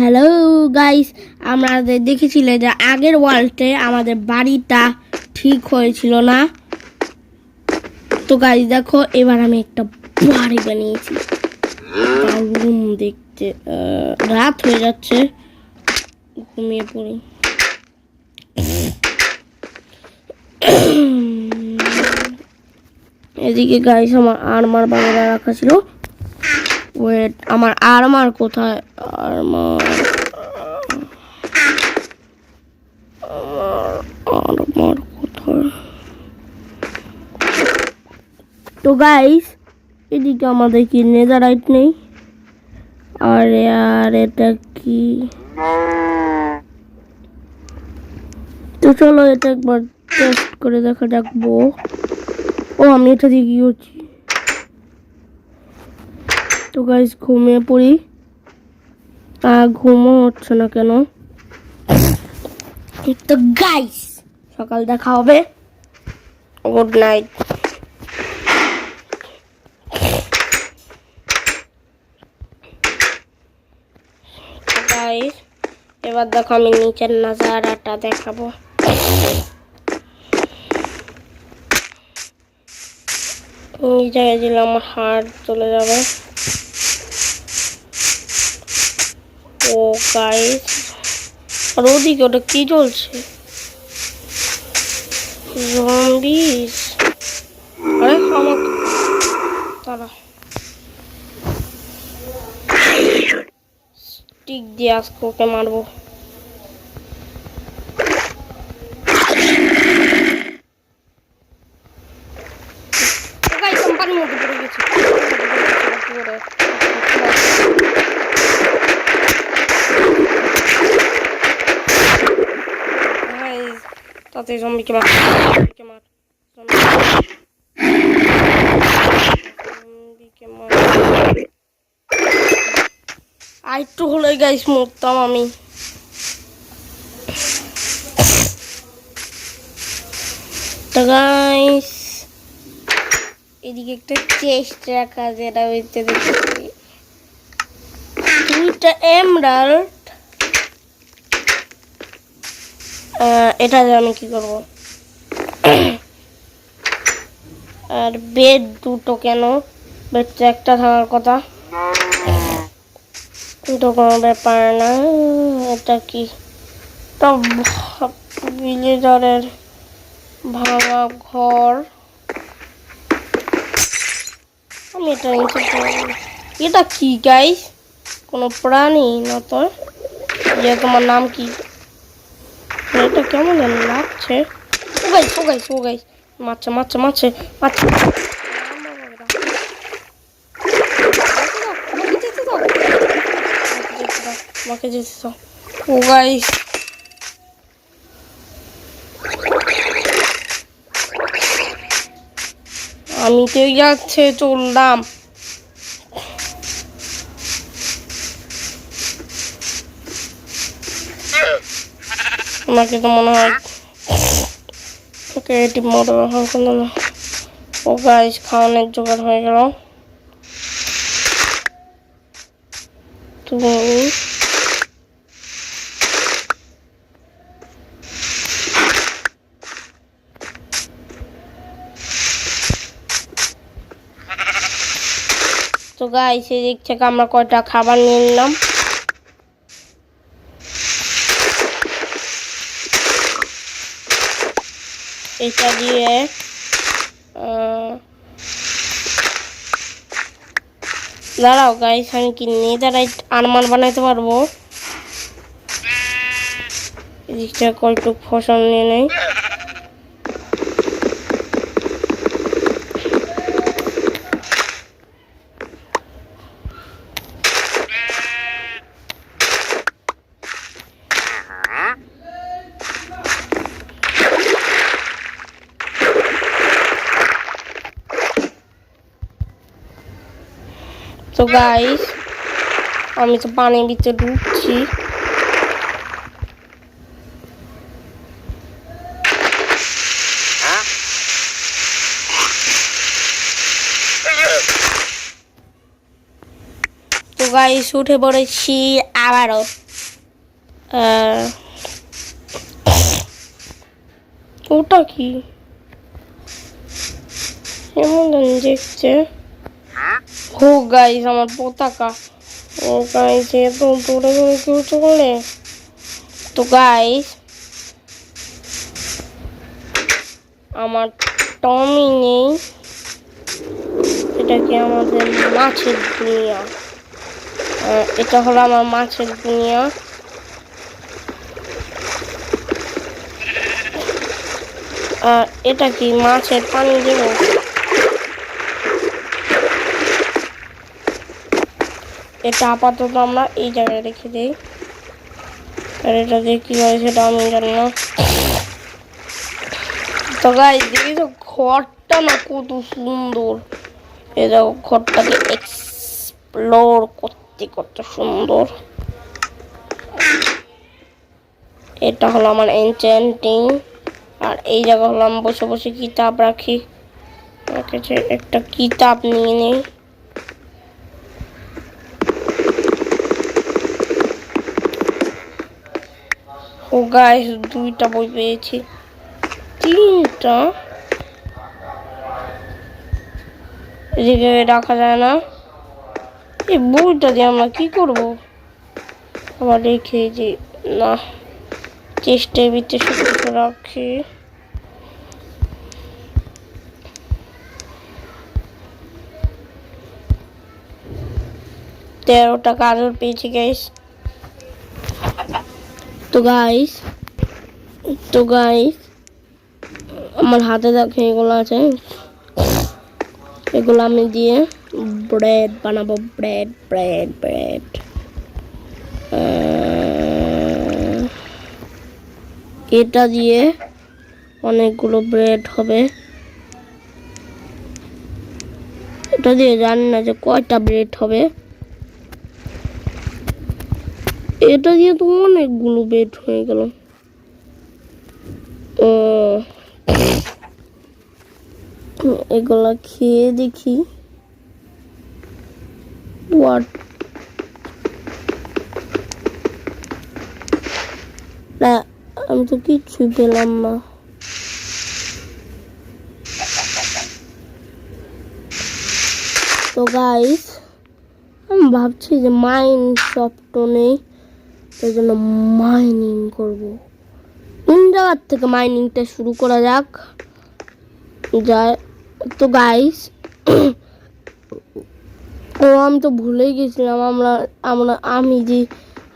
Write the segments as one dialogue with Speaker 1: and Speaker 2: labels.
Speaker 1: Hello guys, আমাদের দেখেছিলে যে আগের ওয়ার্ল্ডে আমাদের বাড়িটা ঠিক হয়েছিল না। তো গাইস দেখো, এবার আমি একটা বাড়ি বানিয়েছি। দারুণ দেখতে। রাত হয়ে যাচ্ছে, ঘুমিয়ে পড়ি। এদিকে গাইস আমার আর্মার বাগেরা রাখা ছিল। ওয়েট, আমার আর্মার কোথায়? আর্মার কোথায়? তো গাইস এদিকে আমাদের কি নেদারাইট নেই। আর এটা কি? তো চলো এটা একবার টেস্ট করে দেখা যাকবো। ও আমি এটা দিয়ে কি করছি? তো গাইস ঘুমিয়ে পড়ি। ঘুমও হচ্ছে না কেন? তো গাইস সকাল দেখা হবে। Good night. গাইস এবার দেখো আমি নিচের নাজারাটা দেখাবো। এই জায়গায় দিলে আমার হার্ট চলে যাবে। ও গাইস, আর ওদিকে ওটা কি চলছে? জম্বিস। আরে আমার তারা স্টিক দিয়ে আজকে ওকে মারবো। পানির মধ্যে পড়ে গেছি। তাতে জম্বিকে মার, জম্বিকে মার, জম্বিকে মার। আর একটু হলে গাইস মরতাম আমি। তো গাইস এদিকে একটা চেস্ট রাখা, যেটা হইতে দেখছি দুইটা এমরাল্ড। এটা আমি কি করব? আর বেড দুটো কেন? বেড তো একটা থাকার কথা। তো কোনো ব্যাপার না। এটা কি? তো ভিলেজারের ভাঙা ঘর। আমি এটা নিচে পড়ব। এটা কি গাইস? কোনো প্রাণী না তো? যে তোমার নাম কি? এটা কেমন যেন লাগছে। ও গাইস ও গাইস ও গাইস, মারছে মারছে মারছে মারছে। আমাকে যেতে দাও। ও গাইস আমি তো যাচ্ছে চললাম। আমাকে তো মনে হয় ওকে এটি মোটর করলো না। ও গাইস খাওয়ানোর জোগাড় হয়ে গেল। তুমি তো গাইস এই দিক থেকে আমরা কয়টা খাবার নিয়ে নিলাম। এটা দিয়ে দাঁড়াও গাইস, আমি কি নেদারাইট আর্মার বানাইতে পারবো? এদিকটা কয়টুক ফসল নিয়ে নেই। তো গাইস আমি তো পানির ভিতরে ঢুকছি। তো গাইস উঠে পড়েছি আবারও ওটা কি এমন দেখছে? ও গাইস আমার পতাকা। ও গাইস এত দূরে দূরে কেউ চলে। তো গাইস আমার টমি নেই। এটা কি আমাদের মাছের দুনিয়া। এটা হলো আমার মাছের দুনিয়া। এটা কি মাছের পানি দেব? এটা আপাতত আমরা এই জায়গায় রেখে দিই। আর এটা দিয়ে কি হয় সেটা আমি জানি না। তো গাইস দেখি তো ঘরটা না কত সুন্দর। এই দেখো ঘরটাকে এক্সপ্লোর করতে কত সুন্দর। এটা হলো আমার এনচ্যান্টিং। আর এই জায়গা হলো আমি বসে বসে কিতাব রাখি। একটা কিতাব নিয়ে নেই। ও গাইস দুইটা বই পেয়েছি। তিনটা এদিকে রাখা যায় না। এই বইটা দিয়ে আমরা কি করব? আবার রেখে যে না চেষ্টার ভিতরে সব কিছু রাখি। 13টা গাজর পেয়েছি গাইস। তো গাইস আমার হাতে দেখে এগুলো আছে। এগুলো আমি দিয়ে ব্রেড বানাবো। ব্রেড ব্রেড ব্রেড এটা দিয়ে অনেকগুলো ব্রেড হবে। এটা দিয়ে জানি না যে কয়টা ব্রেড হবে। এটা দিয়ে তো অনেকগুলো ব্রেড হয়ে গেল। এগুলা খেয়ে দেখি না আমি তো কিচ্ছু পেলাম না। তো গাইস আমি ভাবছি যে মাইন শফট নেই, তাই জন্য মাইনিং করব। কোন জায়গার থেকে মাইনিংটা শুরু করা যাক। তো গাইস আমি তো ভুলেই গেছিলাম আমি যে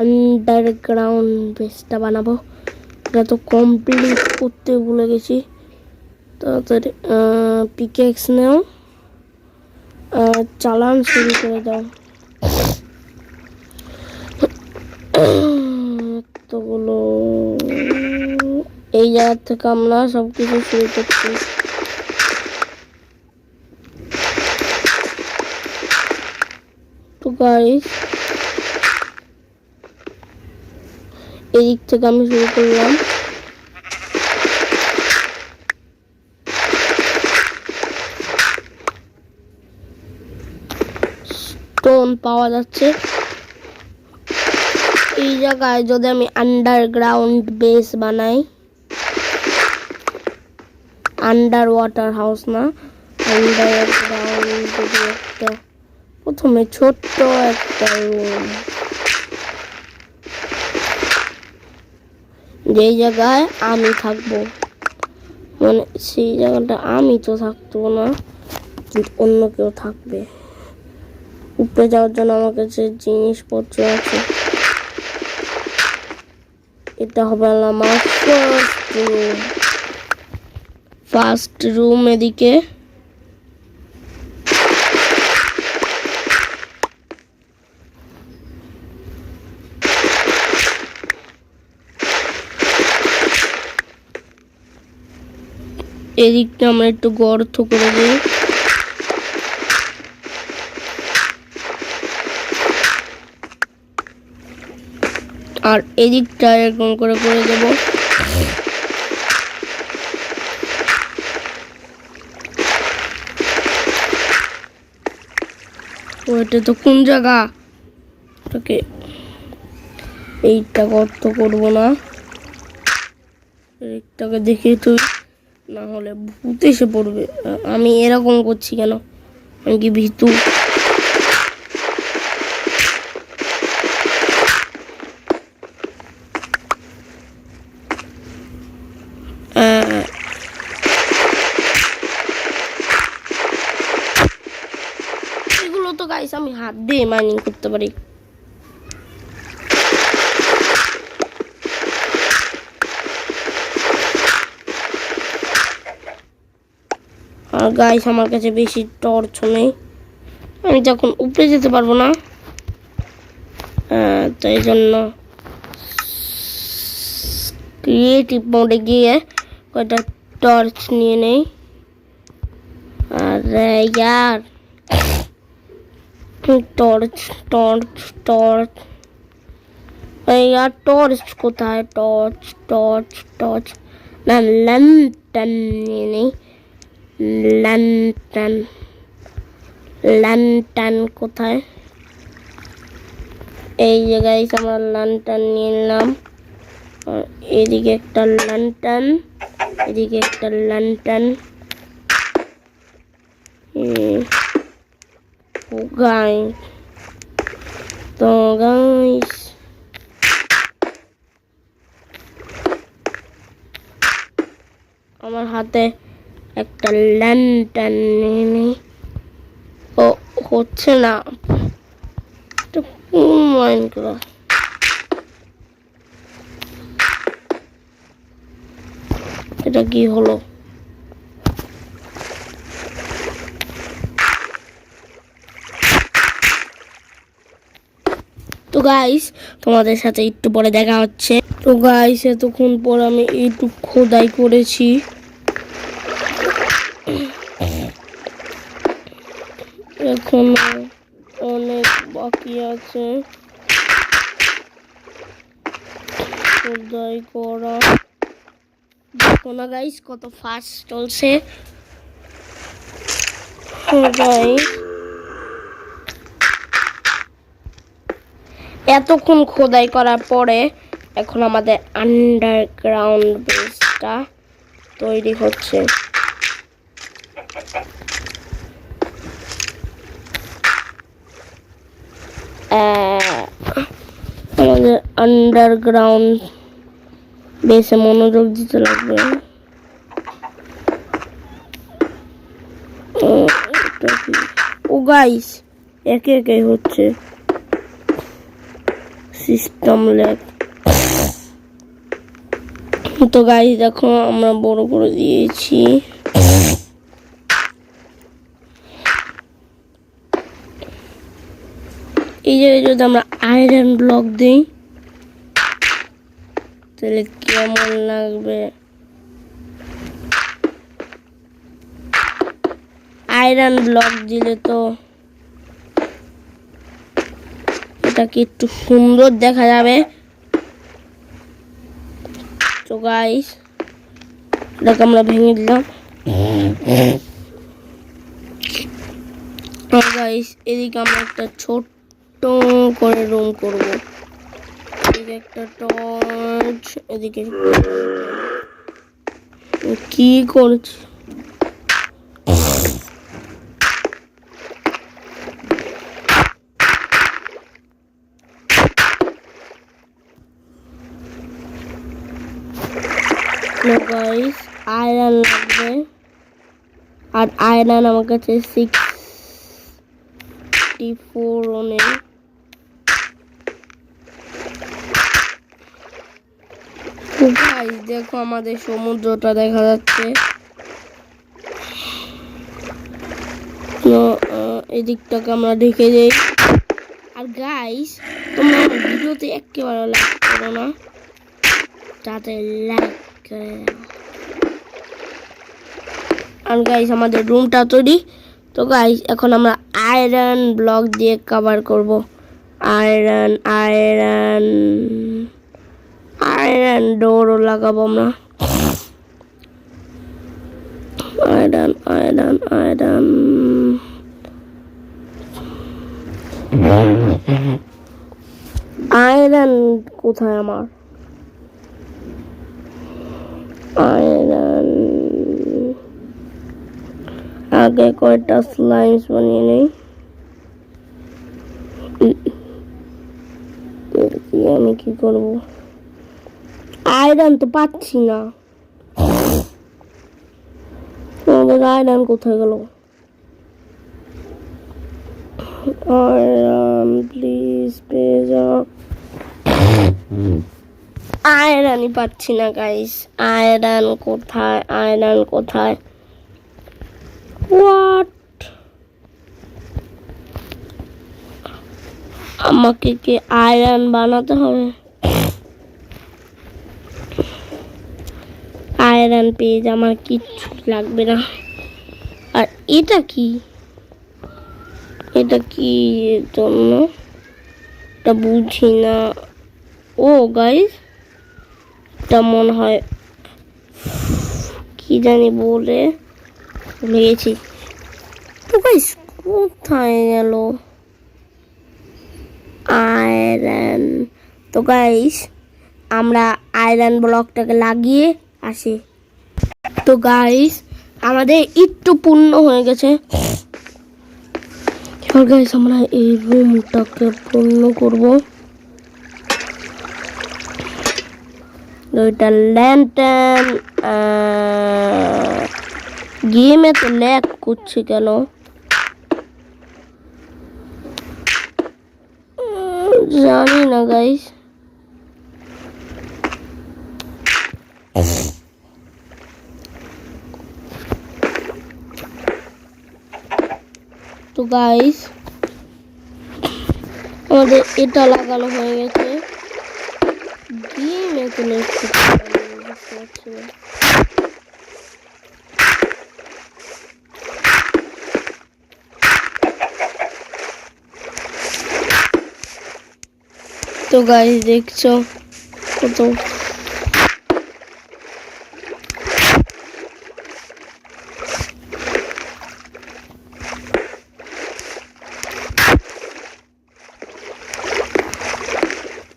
Speaker 1: আন্ডারগ্রাউন্ড বেসটা বানাবো, এটা তো কমপ্লিট করতে ভুলে গেছি। তাড়াতাড়ি পিকেক্স নেও, চালান শুরু করে দাও। এতগুলো এই জায়গা থেকে আমরা সবকিছু শুরু করছি। তো গাইস এদিক থেকে আমি শুরু করলাম। স্টোন পাওয়া যাচ্ছে। এই জায়গায় যদি আমি আন্ডারগ্রাউন্ড বেস বানাই, আন্ডার ওয়াটার হাউস না, আন্ডারগ্রাউন্ড একটা প্রথমে ছোট্ট একটা রুম, যেই জায়গায় আমি থাকবো, মানে সেই জায়গাটা আমি তো থাকতো না, কিন্তু অন্য কেউ থাকবে। উপরে যাওয়ার জন্য আমার কাছে জিনিসপত্র আছে। এটা হবে আমার ফার্স্ট রুম। এদিকে এদিকটা আমরা একটু গর্ত করে দিই। আর এদিকটা এরকম করে দেব। ওইটা তো কোন জায়গা? ওটাকে এইটা গর্ত করবো না, এইটাকে দেখে তুই, না হলে ভূত এসে পড়বে। আমি এরকম করছি কেন? আমি কি ভীতু? এগুলো তো গাইস আমি হাত দিয়ে মাইনিং করতে পারি। আর গাইস আমার কাছে বেশি টর্চ নেই, আমি যখন উপরে যেতে পারবো না, তাই জন্য ক্রিয়েটিভ মোডে গিয়ে কয়টা টর্চ নিয়ে নেই। আরে यार টর্চ টর্চ টর্চ, यार টর্চ কোথায়? টর্চ টর্চ টর্চ, না ল্যান্টার্ন নিয়ে নেই। ল্যান্টার্ন ল্যান্টার্ন কোথায়? এই জায়গায় আমরা ল্যান্টার্ন নিয়ে নিলাম। এদিকে একটা ল্যান্টার্ন, এদিকে একটা ল্যান্টার্ন। তো গাইস আমার হাতে একটা ল্যান্টার্ন নিয়ে নিই। ও হচ্ছে না, মাইনক্রাফট এটা কি হলো? তো গাইস তোমাদের সাথে একটু পরে দেখা হচ্ছে। তো গাইস এতক্ষণ পর আমি একটু খোদাই করেছি, এখন অনেক বাকি আছে খোদাই করা। দেখো না গাইস কত ফাস্ট চলছে। গাইস এতক্ষণ খোদাই করার পরে এখন আমাদের আন্ডারগ্রাউন্ড বেসটা তৈরি হচ্ছে। আমাদের আন্ডারগ্রাউন্ড বেসে মনোযোগ দিতে লাগবে। ও গাইস একে একে হচ্ছে, সিস্টেম ল্যাগ। তো গাইস দেখো আমরা বড় করে দিয়েছি। এই জায়গায় যদি আমরা আয়রন ব্লক দিই তাহলে কেমন লাগবে? আয়রন ব্লক দিলে তো এটাকে একটু সুন্দর দেখা যাবে। তো গাইস এটাকে আমরা ভেঙে দিলাম। গাইস এদিকে আমরা একটা ছোট্ট করে রুম করব। এদিকে একটা টর্চ, এদিকে কি করছি? গাইস আয়রন লাগবে, আর আয়রন আমার কাছে 64 নেই। গাইস দেখো আমাদের সমুদ্রটা দেখা যাচ্ছে। তো এদিকটাকে আমরা ঢেকে যাই। আর গাইস তোমরা ভিডিওতে একেবারে লাইক করো না, যাতে লাইক করে। আর গাইস আমাদের রুমটা তৈরি। তো গাইস এখন আমরা আয়রন ব্লক দিয়ে কভার করব। আয়রন আয়রন আয়রন ডোরও লাগাবো আমরা। Iron iron iron iron iron কোথায় আমার? আয়রন আগে কয়টা স্লাইমস বানিয়ে নেই। আমি কি করব? আয়রন তো পাচ্ছি না। আমাদের আয়রন কোথায় গেল? আয়রন প্লিজ পেয়ে যাও। আয়রনই পাচ্ছি না গাইস। আয়রন কোথায়? আয়রন কোথায়? হোয়াট? আমাকে কি আয়রন বানাতে হবে? আয়রন পেজ আমার কিচ্ছু লাগবে না। আর এটা কি? এটা কি জন্য? এটা বুঝি না। ও গাইস, এটা মনে হয় কি জানি বলে ভুলে গেছি। তো গাইস কোথায় গেল আয়রন? তো গাইস আমরা আয়রন ব্লকটাকে লাগিয়ে আসি। তো গাইস আমাদের একটু পূর্ণ হয়ে গেছে। এবার গাইস আমরা এই রুমটাকে পূর্ণ করব। দুইটা ল্যান্টার্ন। গেমে তো ল্যাগ করছে কেন? জানি না গাইস। তো গাইস আমাদের এটা লাগানো হয়ে গেছে। গেমে তো ল্যাগ করছে। তো গাইস দেখছো কত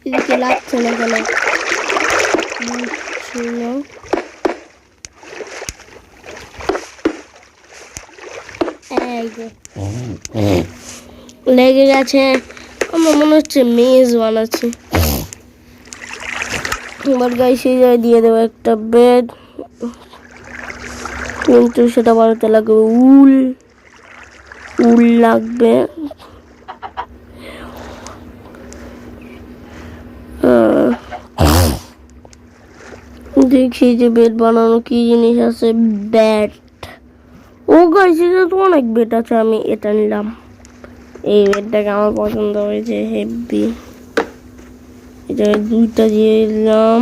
Speaker 1: এদিকে লাগছে না কেন? লেগে গেছে। আমার মনে হচ্ছে মেজ বানাচ্ছি। এবার গাইস এই জায়গায় দিয়ে দেবো একটা বেড, কিন্তু সেটা বানাতে লাগবে উল লাগবে। দেখি যে বেড বানানো কি জিনিস আছে। ব্যাট। ও গাইস এটা তো অনেক বেড আছে। আমি এটা নিলাম। এই বেডটাকে আমার পছন্দ হয়েছে হেভি। এটা দুইটা দিয়ে দিলাম।